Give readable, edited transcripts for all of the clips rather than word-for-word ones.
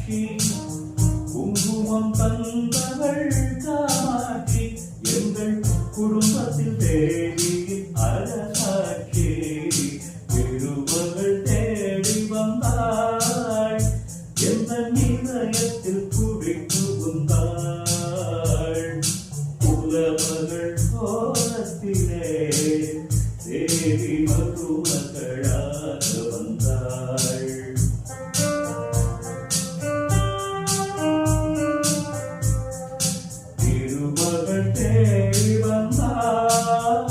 காமாட்சி குங்குமம் தந்தவள் காமாட்சி எங்கள் குடும்பத்தில் தேவியின் அரசாட்சி திருமகள் தேடி வந்தாள் எந்த நிலையத்தில் குடிக்கு வந்தாள் குலமகள் கோலத்திலே தேவி மருமகளாக வந்தாள் திருமகள் தேடி வந்தாள்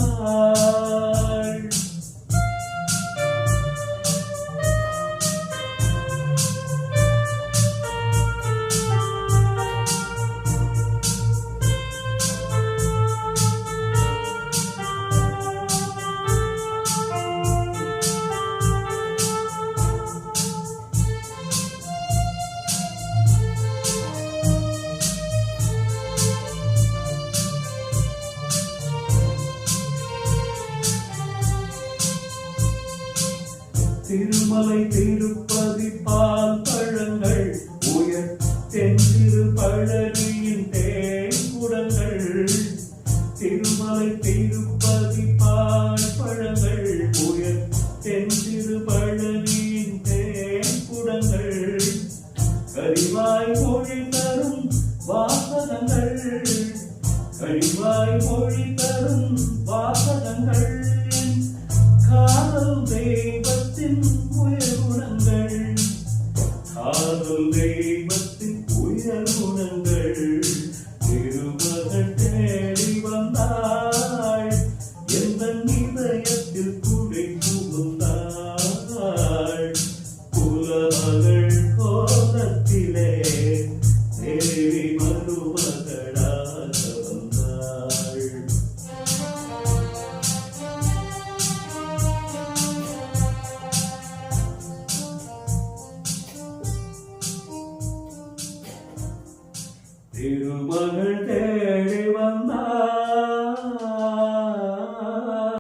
திருமலை திருப்பதி பால் பழங்கள் உயர் தென்திரு பழனியின் தேங்குடங்கள் திருமலை திருப்பதி பால் பழங்கள் உயர் தென்திரு பழனியின் தேங்குடங்கள் கரிவாய் மொழி தரும் வாசகங்கள் கரிவாய் மொழி தரும் வாசகங்கள் காதல் தெய்வத்தின் உயர்குணங்கள் காதல் தெய்வத்தின் உயர்குணங்கள் திருமகள் தேடி வந்தாள் எந்த இதயத்தில் குடி புகுந்தாள் குலமகள் கோலத்திலே தேவி மருமகளாக வந்தாள் திருமகள்